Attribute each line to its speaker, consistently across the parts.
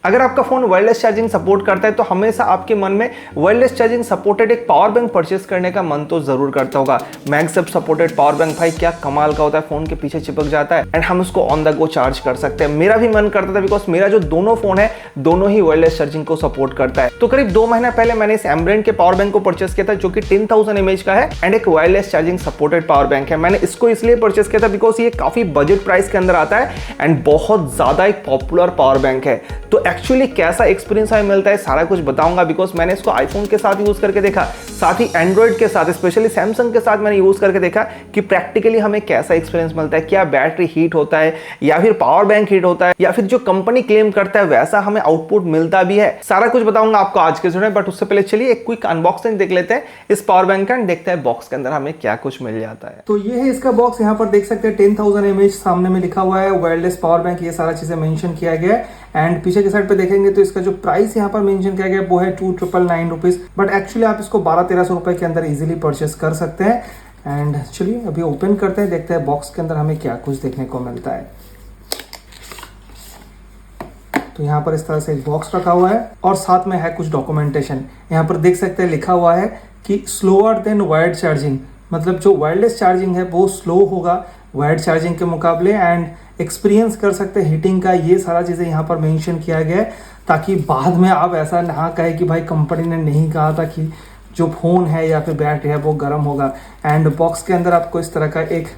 Speaker 1: अगर आपका phone wireless charging support करता है तो हमेशा आपके मन में वायरलेस चार्जिंग सपोर्टेड एक पावर बैंक परचेस करने का मन तो जरूर करता होगा। मैगसेफ सपोर्टेड पावर बैंक भाई क्या कमाल का होता है, फोन के पीछे चिपक जाता है एंड हम उसको ऑन द गो चार्ज कर सकते हैं। मेरा भी मन करता था बिकॉज मेरा जो दोनों फोन है दोनों ही वायरलेस चार्जिंग को सपोर्ट करता है। तो करीब 2 महीना पहले मैंने इस एम्ब्रेंट के पावर बैंक को परचेस किया था जो कि 10,000 mAh का है एंड एक wireless charging supported power bank है। मैंने इसको इसलिए परचेस किया था बिकॉज ये काफी बजट प्राइस के अंदर आता है एंड बहुत ज्यादा एक पॉपुलर पावर बैंक है। तो एक्चुअली कैसा एक्सपीरियंस हमें मिलता है सारा कुछ बताऊंगा बिकॉज मैंने इसको आईफोन के साथ यूज करके देखा, साथ ही एंड्रॉइड के साथ स्पेशली सैमसंग के साथ मैंने यूज करके देखा कि प्रैक्टिकली हमें कैसा एक्सपीरियंस मिलता है, क्या बैटरी हीट होता है या फिर पावर बैंक हीट होता है या फिर जो कंपनी क्लेम करता है वैसा हमें आउटपुट मिलता भी है। सारा कुछ बताऊंगा आपको आज के वीडियो में, बट उससे पहले चलिए एक क्विक अनबॉक्सिंग देख लेते हैं इस पावर बैंक का एंड देखते हैं बॉक्स के अंदर हमें क्या कुछ मिल जाता है। तो ये है इसका बॉक्स, यहाँ पर देख सकते हैं 10,000 mAh सामने में लिखा हुआ है, वायरलेस पावर बैंक, ये सारा चीजें मेंशन किया गया है एंड पीछे के साइड पे देखेंगे तो इसका जो प्राइस यहाँ पर मेंशन किया गया है वो है 2,999 रुपीज, बट एक्चुअली आप इसको 1200-1300 रुपए के अंदर इजीली परचेस कर सकते हैं। एंड चलिए अभी ओपन करते हैं, देखते हैं बॉक्स के अंदर हमें क्या कुछ देखने को मिलता है। तो यहाँ पर इस तरह से एक बॉक्स रखा हुआ है और साथ में है कुछ डॉक्यूमेंटेशन। यहाँ पर देख सकते हैं लिखा हुआ है कि स्लोअर देन वायर्ड चार्जिंग, मतलब जो वायरलेस चार्जिंग है वो स्लो होगा वायर्ड चार्जिंग के मुकाबले एंड एक्सपीरियंस कर सकते हैं हीटिंग का। ये सारा चीज़ें यहाँ पर मेंशन किया गया है ताकि बाद में आप ऐसा ना कहे कि भाई कंपनी ने नहीं कहा था कि जो फ़ोन है या फिर बैटरी है वो गर्म होगा। एंड बॉक्स के अंदर आपको इस तरह का एक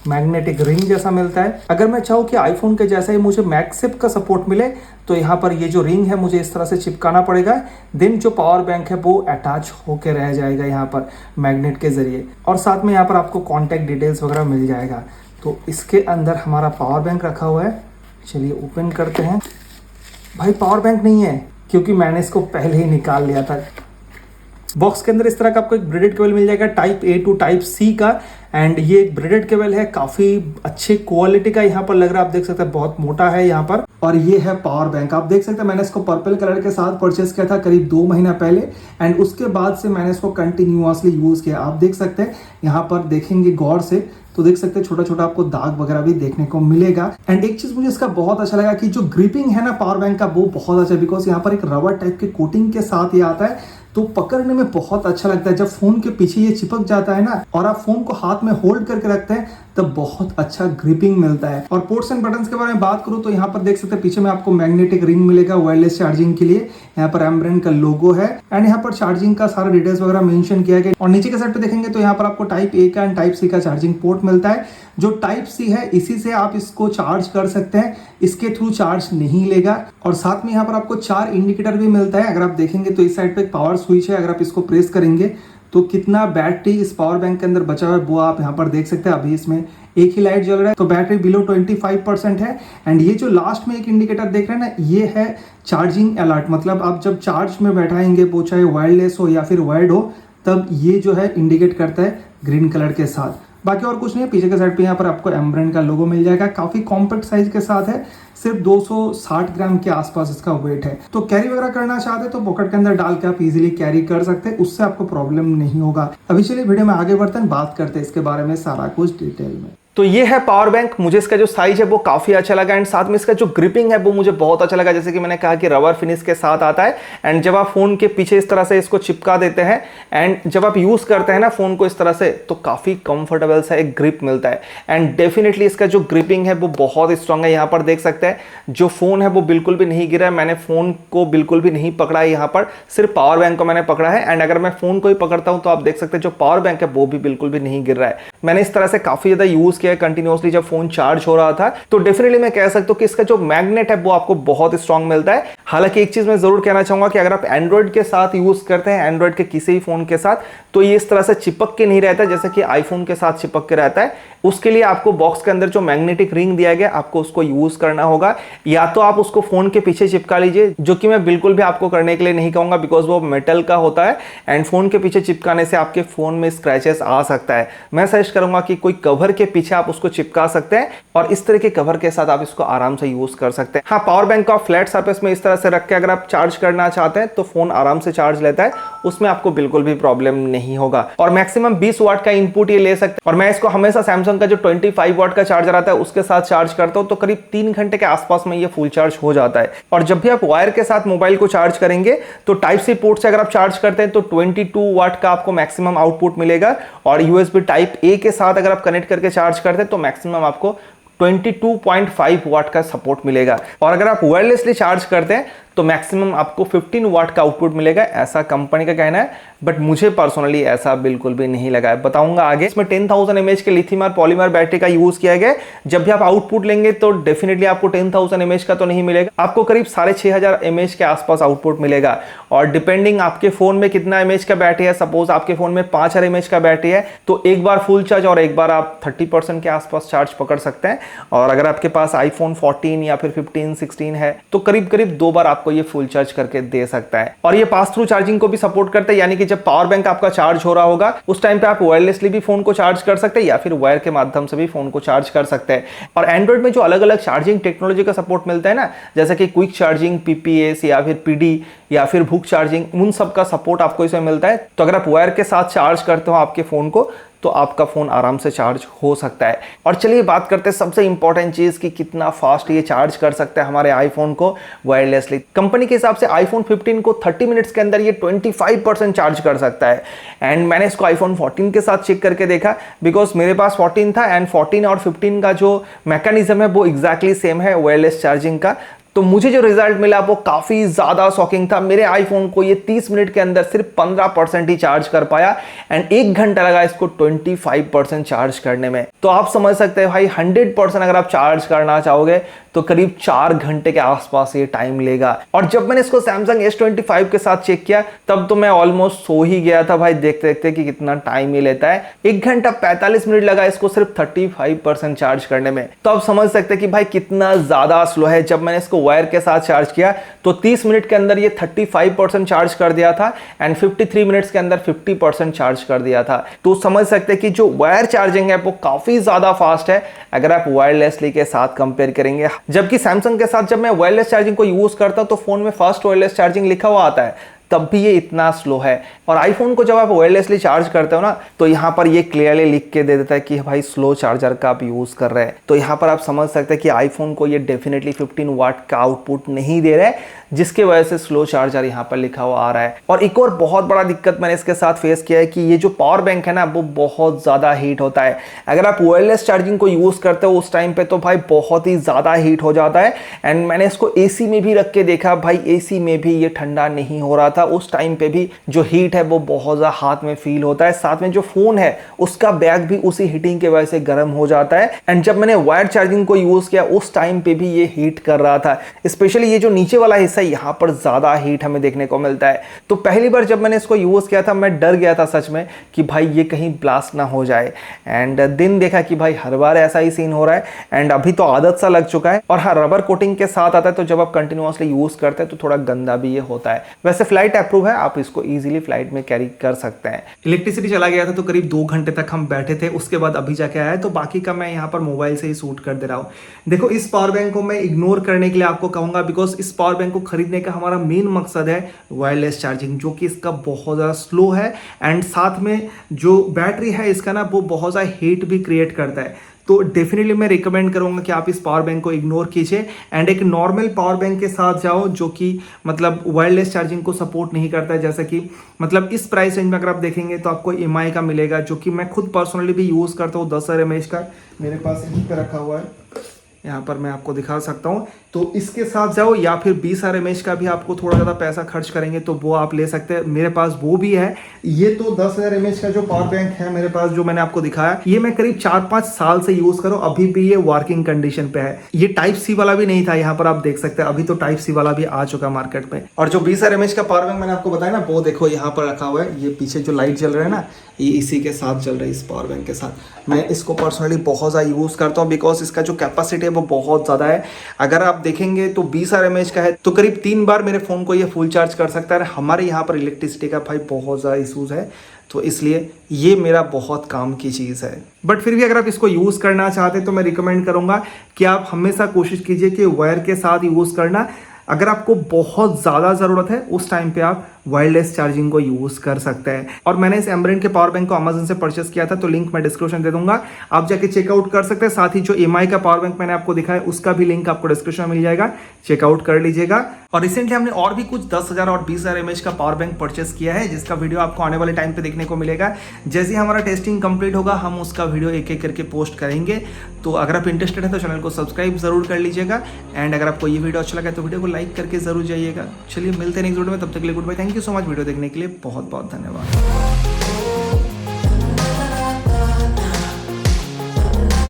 Speaker 1: मैग्नेटिक रिंग जैसा मिलता है। अगर मैं चाहूँ कि आईफोन के जैसा ही मुझे मैगसेफ का सपोर्ट मिले तो यहाँ पर ये जो रिंग है मुझे इस तरह से चिपकाना पड़ेगा, देन जो पावर बैंक है वो अटैच होके रह जाएगा यहाँ पर मैग्नेट के जरिए और साथ में यहाँ पर आपको कॉन्टैक्ट डिटेल्स वगैरह मिल जाएगा। तो इसके अंदर हमारा पावर बैंक रखा हुआ है, चलिए ओपन करते हैं। भाई पावर बैंक नहीं है क्योंकि मैंने इसको पहले ही निकाल लिया था। बॉक्स के अंदर इस तरह का आपको एक ब्रेडेड केबल मिल जाएगा type A to type C का एंड ये एक ब्रेडेड केबल है, काफी अच्छे क्वालिटी का यहाँ पर लग रहा है, आप देख सकते हैं बहुत मोटा है यहाँ पर। और ये है पावर बैंक, आप देख सकते हैं मैंने इसको पर्पल कलर के साथ परचेस किया था करीब 2 महीना पहले एंड उसके बाद से मैंने इसको कंटिन्यूअसली यूज किया। आप देख सकते हैं यहाँ पर देखेंगे गौर से तो देख सकते हैं छोटा छोटा आपको दाग वगैरह भी देखने को मिलेगा। एंड एक चीज मुझे इसका बहुत अच्छा लगा कि जो ग्रिपिंग है ना पावर बैंक का वो बहुत अच्छा है बिकॉज यहाँ पर एक रबर टाइप के कोटिंग के साथ ये आता है तो पकड़ने में बहुत अच्छा लगता है। जब फोन के पीछे ये चिपक जाता है ना और आप फोन को हाथ में होल्ड करके रखते हैं तब बहुत अच्छा ग्रिपिंग मिलता है। और पोर्ट्स एंड बटन्स के बारे में बात करूं तो यहाँ पर देख सकते हैं पीछे में आपको मैग्नेटिक रिंग मिलेगा वायरलेस चार्जिंग के लिए, यहाँ पर एम्ब्रेंट का लोगो है एंड यहाँ पर चार्जिंग का सारा डिटेल्स वगैरह मेंशन किया गया। और नीचे के साइड पे देखेंगे तो यहाँ पर आपको टाइप ए का एंड टाइप सी का चार्जिंग पोर्ट मिलता है। जो टाइप सी है इसी से आप इसको चार्ज कर सकते हैं, इसके थ्रू चार्ज नहीं लेगा। और साथ में यहाँ पर आपको 4 इंडिकेटर भी मिलता है। अगर आप देखेंगे तो इस साइड पे एक पावर स्विच है, अगर आप इसको प्रेस करेंगे तो कितना बैटरी इस पावर बैंक के अंदर बचा हुआ है वो आप यहाँ पर देख सकते हैं। अभी इसमें एक ही लाइट जल रहा है तो बैटरी बिलो 25% है। एंड ये जो लास्ट में एक इंडिकेटर देख रहे हैं ना ये है चार्जिंग अलर्ट, मतलब आप जब चार्ज में बैठाएंगे वो चाहे वायरलेस हो या फिर वायर्ड हो तब ये जो है इंडिकेट करता है ग्रीन कलर के साथ। बाकी और कुछ नहीं है। पीछे के साइड पे यहाँ पर आपको एम्ब्रेंट का लोगो मिल जाएगा, काफी कॉम्पैक्ट साइज के साथ है, सिर्फ 260 ग्राम के आसपास इसका वेट है। तो कैरी वगैरह करना चाहते हैं तो पॉकेट के अंदर डाल के आप इजीली कैरी कर सकते हैं, उससे आपको प्रॉब्लम नहीं होगा। अभी चलिए वीडियो में आगे बढ़ते हैं, बात करते हैं इसके बारे में सारा कुछ डिटेल में। तो ये है पावर बैंक, मुझे इसका जो साइज है वो काफी अच्छा लगा एंड साथ में इसका जो ग्रिपिंग है वो मुझे बहुत अच्छा लगा। जैसे कि मैंने कहा कि रबर फिनिश के साथ आता है एंड जब आप फोन के पीछे इस तरह से इसको चिपका देते हैं एंड जब आप यूज करते हैं ना फोन को इस तरह से तो काफी कंफर्टेबल सा एक ग्रिप मिलता है एंड डेफिनेटली इसका जो ग्रिपिंग है वो बहुत स्ट्रांग है। यहाँ पर देख सकते हैं जो फोन है वो बिल्कुल भी नहीं गिरा है, मैंने फोन को बिल्कुल भी नहीं पकड़ा है, यहाँ पर सिर्फ पावर बैंक को मैंने पकड़ा है एंड अगर मैं फोन को ही पकड़ता हूं तो आप देख सकते हैं जो पावर बैंक है वो भी बिल्कुल भी नहीं गिर रहा है। मैंने इस तरह से काफी ज्यादा यूज किया है कंटिन्यूअसली जब फोन चार्ज हो रहा था, तो डेफिनेटली मैं कह सकता हूं कि इसका जो मैग्नेट है वो आपको बहुत स्ट्रांग मिलता है। हालांकि एक चीज मैं जरूर कहना चाहूंगा कि अगर आप एंड्रॉइड के साथ यूज करते हैं, एंड्रॉइड के किसी भी फोन के साथ, तो ये इस तरह से चिपक के नहीं रहता जैसे कि आईफोन के साथ चिपक के रहता है। उसके लिए आपको बॉक्स के अंदर जो मैग्नेटिक रिंग दिया गया आपको उसको यूज करना होगा, या तो आप उसको फोन के पीछे चिपका लीजिए, जो कि मैं बिल्कुल भी आपको करने के लिए नहीं कहूंगा बिकॉज वो मेटल का होता है एंड फोन के पीछे चिपकाने से आपके फोन में स्क्रैचेस आ सकता है। मैं सजेस्ट करूंगा कि कोई कवर के पीछे आप उसको चिपका सकते हैं और इस तरह के कवर के साथ आप इसको आराम से यूज कर सकते हैं। हाँ, पावर बैंक को आप फ्लैट सरफेस में इस तरह
Speaker 2: से रख के अगर आप चार्ज करना चाहते हैं तो फ़ोन आराम से चार्ज लेता है, उसमें आपको बिल्कुल भी प्रॉब्लम नहीं होगा। और मैक्सिमम 20 वाट का इनपुट ये ले सकते हैं। और मैं इसको हमेशा सैमसंग का जो 25 वाट का चार्जर आता है उसके साथ चार्ज करता हूँ, तो करीब 3 घंटे के आसपास में ये फुल चार्ज हो जाता है। और जब भी आप वायर के साथ मोबाइल को चार्ज करेंगे तो टाइप सी पोर्ट से अगर आप चार्ज करते हैं तो 22 वाट का आपको मैक्सिमम आउटपुट मिलेगा। और यूएसबी टाइप ए के साथ अगर आप कनेक्ट करके चार्ज करते हैं तो मैक्सिमम आपको 22.5 वाट का सपोर्ट मिलेगा। और अगर आप वायरलेसली चार्ज करते हैं तो मैक्सिमम आपको 15 वाट का आउटपुट मिलेगा, ऐसा कंपनी का कहना है। बट मुझे पर्सनली ऐसा बिल्कुल भी नहीं लगा है, बताऊंगा आगे। इसमें 10,000 mAh के लिथियम आयन पॉलीमर बैटरी का यूज किया गया है। जब भी आप आउटपुट लेंगे तो डेफिनेटली आपको 10,000 mAh का तो नहीं मिलेगा, आपको करीब 6,500 mAh के आसपास आउटपुट मिलेगा। और डिपेंडिंग आपके फोन में कितना mAh का बैटरी है, सपोज आपके फोन में 5000 mAh का बैटरी है तो एक बार फुल चार्ज और एक बार आप 30% के आसपास चार्ज पकड़ सकते हैं। और अगर आपके पास iPhone 14 या फिर 15, 16 है तो करीब करीब 2 बार आपको ये फुल चार्ज करके दे सकता है। और ये पास थ्रू चार्जिंग को भी सपोर्ट करता है, यानी कि जब पावर बैंक आपका चार्ज हो रहा होगा उस टाइम पे आप वायरलेसली भी फोन को चार्ज कर सकते हैं या फिर वायर के माध्यम से भी फोन को चार्ज कर सकते हैं। और एंड्रॉइड में जो अलग अलग चार्जिंग टेक्नोलॉजी का सपोर्ट मिलता है ना, जैसे कि क्विक चार्जिंग, पीपीएस या फिर पीडी या फिर भूक चार्जिंग, उन सब का सपोर्ट आपको इसमें मिलता है। तो अगर आप वायर के साथ चार्ज करते हो आपके फोन को तो आपका फोन आराम से चार्ज हो सकता है। और चलिए बात करते हैं सबसे इंपॉर्टेंट चीज कि कितना फास्ट ये चार्ज कर सकता है हमारे आईफोन को वायरलेसली। कंपनी के हिसाब से आईफोन 15 को 30 मिनट्स के अंदर ये 25% चार्ज कर सकता है। एंड मैंने इसको आईफोन 14 के साथ चेक करके देखा, बिकॉज मेरे पास 14 था एंड 14 और 15 का जो मैकेनिज्म है वो एग्जैक्टली सेम है वायरलेस चार्जिंग का। तो मुझे जो रिजल्ट मिला वो काफी ज्यादा शॉकिंग था। मेरे आईफोन को ये 30 मिनट के अंदर सिर्फ 15% ही चार्ज कर पाया एंड 1 घंटा लगा इसको 25% चार्ज करने में। तो आप समझ सकते हैं भाई 100% अगर आप चार्ज करना चाहोगे तो करीब 4 घंटे के आसपास ये टाइम लेगा। और जब मैंने इसको Samsung S25 के साथ चेक किया तब तो मैं ऑलमोस्ट सो ही गया था भाई, देखते देखते कि कितना टाइम ही लेता है। 1 घंटा 45 मिनट लगा इसको सिर्फ 35% चार्ज करने में। तो आप समझ सकते हैं कि भाई कितना ज्यादा स्लो है। जब मैंने इसको वायर के साथ चार्ज किया तो 30 मिनट के अंदर ये 35% चार्ज कर दिया था एंड 53 मिनट्स के अंदर 50% चार्ज कर दिया था। तो समझ सकते हैं कि जो वायर चार्जिंग है वो काफी ज्यादा फास्ट है अगर आप वायरलेसली के साथ कंपेयर करेंगे। जबकि सैमसंग के साथ जब मैं वायरलेस चार्जिंग को यूज करता हूं तो फोन में फास्ट वायरलेस चार्जिंग लिखा हुआ आता है, तब भी ये इतना स्लो है। और आईफोन को जब आप वायरलेसली चार्ज करते हो ना तो यहाँ पर ये क्लियरली लिख के दे देता है कि भाई स्लो चार्जर का आप यूज कर रहे हैं। तो यहाँ पर आप समझ सकते हैं कि आईफोन को ये डेफिनेटली 15 वाट का आउटपुट नहीं दे रहा है, जिसके वजह से स्लो चार्जर यहाँ पर लिखा हुआ आ रहा है। और एक और बहुत बड़ा दिक्कत मैंने इसके साथ फेस किया है कि ये जो पावर बैंक है ना वो बहुत ज्यादा हीट होता है। अगर आप वायरलेस चार्जिंग को यूज करते हो उस टाइम पे तो भाई बहुत ही ज्यादा हीट हो जाता है। एंड मैंने इसको एसी में भी रख के देखा, भाई एसी में भी ये ठंडा नहीं हो रहा था। उस टाइम पे भी जो हीट है वो बहुत ज्यादा हाथ में फील होता है। साथ में जो फोन है उसका बैग भी उसी हीटिंग के वजह से गर्म हो जाता है। एंड जब मैंने वायर चार्जिंग को यूज किया उस टाइम पे भी ये हीट कर रहा था। स्पेशली ये जो नीचे वाला हिस्सा यहाँ पर ज्यादा हीट हमें देखने को मिलता है। तो पहली बार जब मैंने इसको यूज किया था मैं डर गया था सच में कि भाई ये कहीं ब्लास्ट ना हो जाए। एंड दिन देखा कि भाई हर बार ऐसा ही सीन हो रहा है एंड अभी तो आदत सा लग चुका है। और हाँ, रबर कोटिंग के साथ आता है तो जब आप कंटिन्यूअसली यूज करते हैं तो थोड़ा गंदा भी ये होता है। वैसे फ्लाइट अप्रूव है, आप इसको इजीली फ्लाइट में कैरी कर सकते हैं। इलेक्ट्रिसिटी चला गया था तो करीब 2 घंटे तक हम बैठे थे, उसके बाद अभी जाके आया तो बाकी का मैं यहाँ पर मोबाइल से ही शूट कर दे रहा हूँ। देखो इस पावर बैंक को मैं इग्नोर करने के लिए आपको कहूंगा, बिकॉज इस पावर बैंक को खरीदने का हमारा मेन मकसद है वायरलेस चार्जिंग, जो कि इसका बहुत ज़्यादा स्लो है एंड साथ में जो बैटरी है इसका ना वो बहुत ज़्यादा हीट भी क्रिएट करता है। तो डेफिनेटली मैं रिकमेंड करूंगा कि आप इस पावर बैंक को इग्नोर कीजिए एंड एक नॉर्मल पावर बैंक के साथ जाओ जो कि मतलब वायरलेस चार्जिंग को सपोर्ट नहीं करता है। जैसा कि मतलब इस प्राइस रेंज में अगर आप देखेंगे तो आपको EMI का मिलेगा, जो कि मैं खुद पर्सनली भी यूज़ करता हूँ। 10,000 mAh का मेरे पास यहीं पे रखा हुआ है, यहाँ पर मैं आपको दिखा सकता हूँ। तो इसके साथ जाओ या फिर 20,000 mAh का भी आपको थोड़ा ज़्यादा पैसा खर्च करेंगे तो वो आप ले सकते हैं। मेरे पास वो भी है। ये तो 10,000 mAh का जो पावर बैंक है मेरे पास जो मैंने आपको दिखाया, ये मैं करीब 4-5 साल से यूज करूँ, अभी भी ये वर्किंग कंडीशन पे है। ये टाइप सी वाला भी नहीं था, यहाँ पर आप देख सकते हैं अभी तो टाइप सी वाला भी आ चुका मार्केट में। और जो 20,000 mAh का पावर बैंक मैंने आपको बताया ना वो देखो यहाँ पर रखा हुआ है। ये पीछे जो लाइट जल रहा है ना ये इसी के साथ चल रहा है, इस पावर बैंक के साथ। मैं इसको पर्सनली बहुत ज़्यादा यूज़ करता हूँ बिकॉज इसका जो कैपेसिटी है वो बहुत ज़्यादा है। अगर आप देखेंगे तो 20,000 mAh का है तो करीब 3 बार मेरे फ़ोन को ये फुल चार्ज कर सकता है। हमारे यहाँ पर इलेक्ट्रिसिटी का भाई बहुत ज़्यादा इशूज़ है तो इसलिए ये मेरा बहुत काम की चीज़ है। बट फिर भी अगर आप इसको यूज़ करना चाहते हैं तो मैं रिकमेंड करूँगा कि आप हमेशा कोशिश कीजिए कि वायर के साथ यूज़ करना। अगर आपको बहुत ज़्यादा ज़रूरत है उस टाइम पे आप वायरलेस चार्जिंग को यूज़ कर सकते हैं। और मैंने इस एम्ब्रेन के पावर बैंक को अमेजन से परचेस किया था, तो लिंक मैं डिस्क्रिप्शन दे दूंगा, आप जाके चेकआउट कर सकते हैं। साथ ही जो एमआई का पावर बैंक मैंने आपको दिखाया उसका भी लिंक आपको डिस्क्रिप्शन में मिल जाएगा, चेकआउट कर लीजिएगा। और रिसेंटली हमने और भी कुछ 10,000 और 20,000 mAh का पावर बैंक परचेस किया है, जिसका वीडियो आपको आने वाले टाइम पे देखने को मिलेगा। जैसे ही हमारा टेस्टिंग कंप्लीट होगा हम उसका वीडियो एक एक करके पोस्ट करेंगे। तो अगर आप इंटरेस्टेड है तो चैनल को सब्सक्राइब जरूर कर लीजिएगा। एंड अगर आपको ये वीडियो अच्छा लगा तो वीडियो को लाइक करके जरूर जाइएगा। चलिए मिलते हैं नेक्स्ट वीडियो में, तब तक के लिए goodbye. Thank you so much video देखने के लिए, बहुत बहुत धन्यवाद।